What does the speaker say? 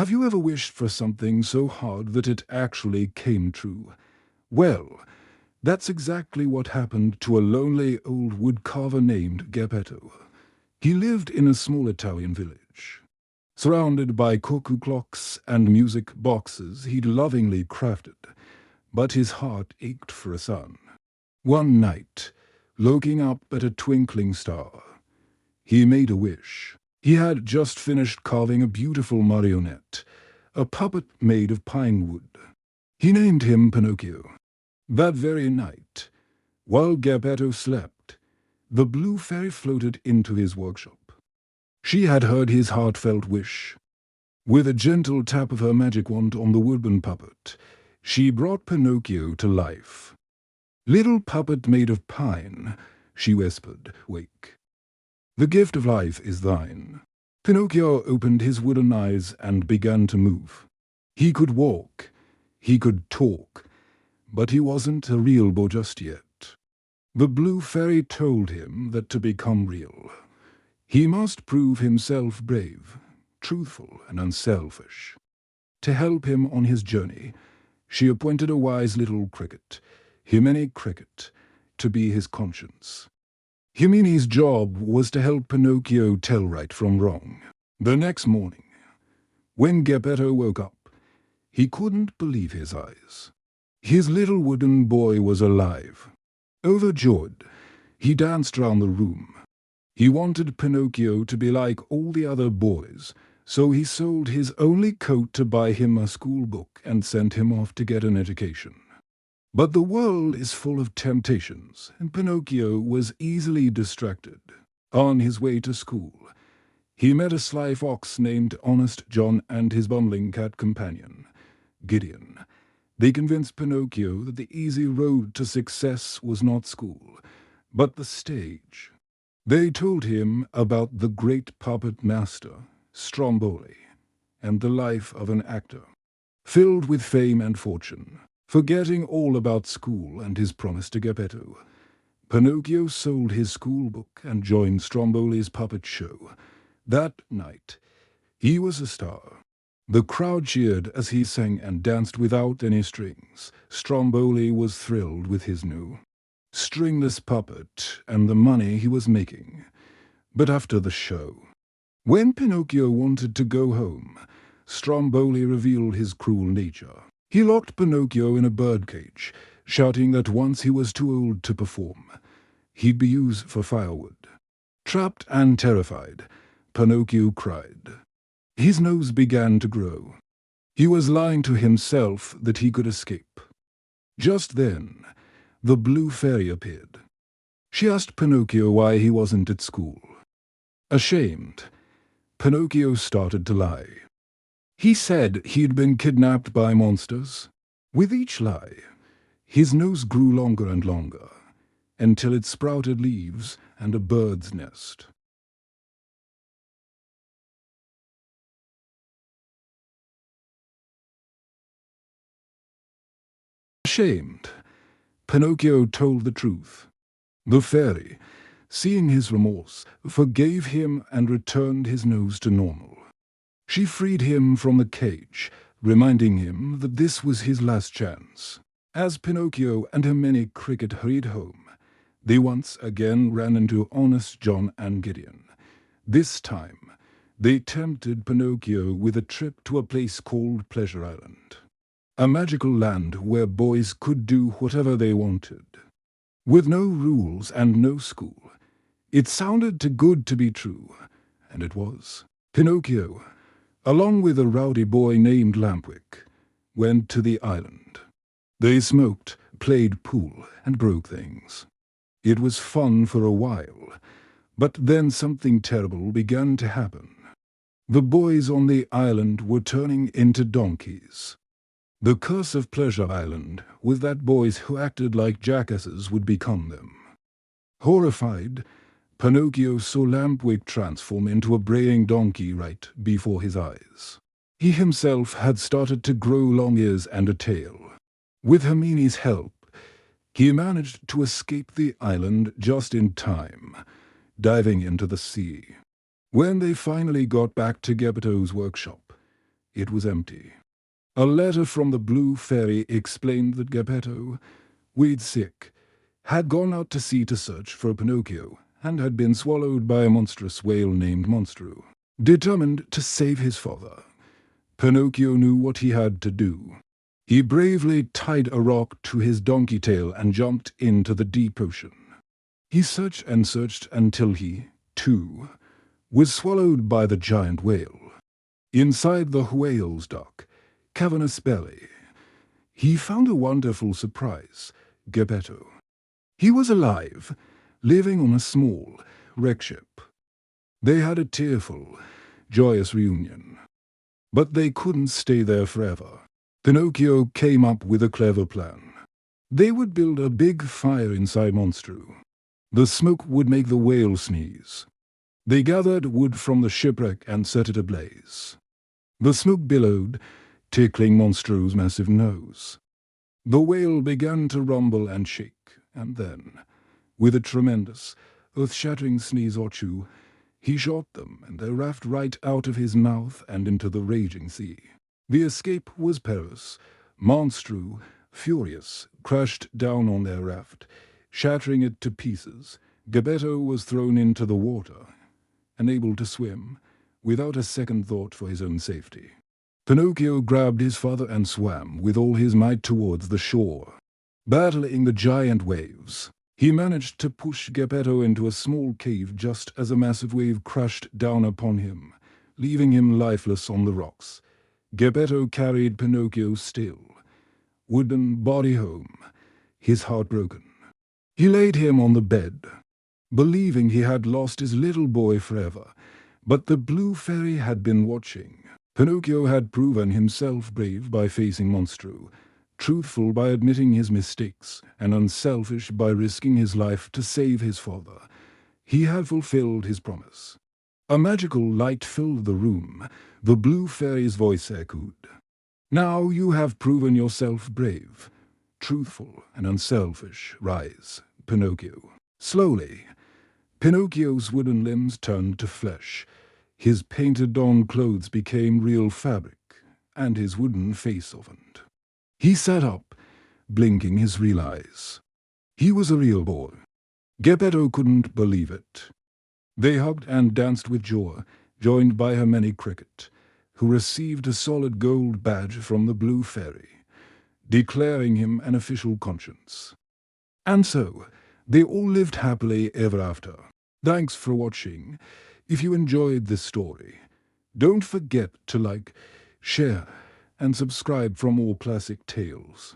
Have you ever wished for something so hard that it actually came true? Well, that's exactly what happened to a lonely old woodcarver named Geppetto. He lived in a small Italian village. Surrounded by cuckoo clocks and music boxes he'd lovingly crafted, but his heart ached for a son. One night, looking up at a twinkling star, he made a wish. He had just finished carving a beautiful marionette, a puppet made of pine wood. He named him Pinocchio. That very night, while Geppetto slept, the blue fairy floated into his workshop. She had heard his heartfelt wish. With a gentle tap of her magic wand on the wooden puppet, she brought Pinocchio to life. "Little puppet made of pine," she whispered, "wake. The gift of life is thine." Pinocchio opened his wooden eyes and began to move. He could walk, he could talk, but he wasn't a real boy just yet. The blue fairy told him that to become real, he must prove himself brave, truthful, and unselfish. To help him on his journey, she appointed a wise little cricket, Himini Cricket, to be his conscience. Himini's job was to help Pinocchio tell right from wrong. The next morning, when Geppetto woke up, he couldn't believe his eyes. His little wooden boy was alive. Overjoyed, he danced round the room. He wanted Pinocchio to be like all the other boys, so he sold his only coat to buy him a school book and sent him off to get an education. But the world is full of temptations, and Pinocchio was easily distracted. On his way to school, he met a sly fox named Honest John and his bumbling cat companion, Gideon. They convinced Pinocchio that the easy road to success was not school, but the stage. They told him about the great puppet master, Stromboli, and the life of an actor, filled with fame and fortune. Forgetting all about school and his promise to Geppetto, Pinocchio sold his school book and joined Stromboli's puppet show. That night, he was a star. The crowd cheered as he sang and danced without any strings. Stromboli was thrilled with his new stringless puppet and the money he was making. But after the show, when Pinocchio wanted to go home, Stromboli revealed his cruel nature. He locked Pinocchio in a birdcage, shouting that once he was too old to perform, he'd be used for firewood. Trapped and terrified, Pinocchio cried. His nose began to grow. He was lying to himself that he could escape. Just then, the blue fairy appeared. She asked Pinocchio why he wasn't at school. Ashamed, Pinocchio started to lie. He said he'd been kidnapped by monsters. With each lie, his nose grew longer and longer, until it sprouted leaves and a bird's nest. Ashamed, Pinocchio told the truth. The fairy, seeing his remorse, forgave him and returned his nose to normal. She freed him from the cage, reminding him that this was his last chance. As Pinocchio and Himini Cricket hurried home, they once again ran into Honest John and Gideon. This time, they tempted Pinocchio with a trip to a place called Pleasure Island, a magical land where boys could do whatever they wanted. With no rules and no school, it sounded too good to be true, and it was. Pinocchio, along with a rowdy boy named Lampwick, went to the island. They smoked, played pool, and broke things. It was fun for a while, but then something terrible began to happen. The boys on the island were turning into donkeys. The curse of Pleasure Island was that boys who acted like jackasses would become them. Horrified, Pinocchio saw Lampwick transform into a braying donkey right before his eyes. He himself had started to grow long ears and a tail. With Himini's help, he managed to escape the island just in time, diving into the sea. When they finally got back to Geppetto's workshop, it was empty. A letter from the Blue Fairy explained that Geppetto, weighed sick, had gone out to sea to search for Pinocchio and had been swallowed by a monstrous whale named Monstru. Determined to save his father, Pinocchio knew what he had to do. He bravely tied a rock to his donkey tail and jumped into the deep ocean. He searched and searched until he, too, was swallowed by the giant whale. Inside the whale's dark, cavernous belly, he found a wonderful surprise, Geppetto. He was alive, living on a small wreck ship. They had a tearful, joyous reunion. But they couldn't stay there forever. Pinocchio came up with a clever plan. They would build a big fire inside Monstru. The smoke would make the whale sneeze. They gathered wood from the shipwreck and set it ablaze. The smoke billowed, tickling Monstru's massive nose. The whale began to rumble and shake, and then, with a tremendous, earth-shattering sneeze or two, he shot them and their raft right out of his mouth and into the raging sea. The escape was perilous. Monstru, furious, crashed down on their raft, shattering it to pieces. Geppetto was thrown into the water, unable to swim, without a second thought for his own safety. Pinocchio grabbed his father and swam with all his might towards the shore. Battling the giant waves, he managed to push Geppetto into a small cave just as a massive wave crashed down upon him, leaving him lifeless on the rocks. Geppetto carried Pinocchio still, wooden body home, his heart broken. He laid him on the bed, believing he had lost his little boy forever, but the Blue Fairy had been watching. Pinocchio had proven himself brave by facing Monstru, truthful by admitting his mistakes, and unselfish by risking his life to save his father. He had fulfilled his promise. A magical light filled the room. The Blue Fairy's voice echoed. "Now you have proven yourself brave, truthful and unselfish. Rise, Pinocchio." Slowly, Pinocchio's wooden limbs turned to flesh. His painted-on clothes became real fabric, and his wooden face softened. He sat up, blinking his real eyes. He was a real boy. Geppetto couldn't believe it. They hugged and danced with joy, joined by Hermione Cricket, who received a solid gold badge from the Blue Fairy, declaring him an official conscience. And so, they all lived happily ever after. Thanks for watching. If you enjoyed this story, don't forget to like, share, and subscribe for more classic tales.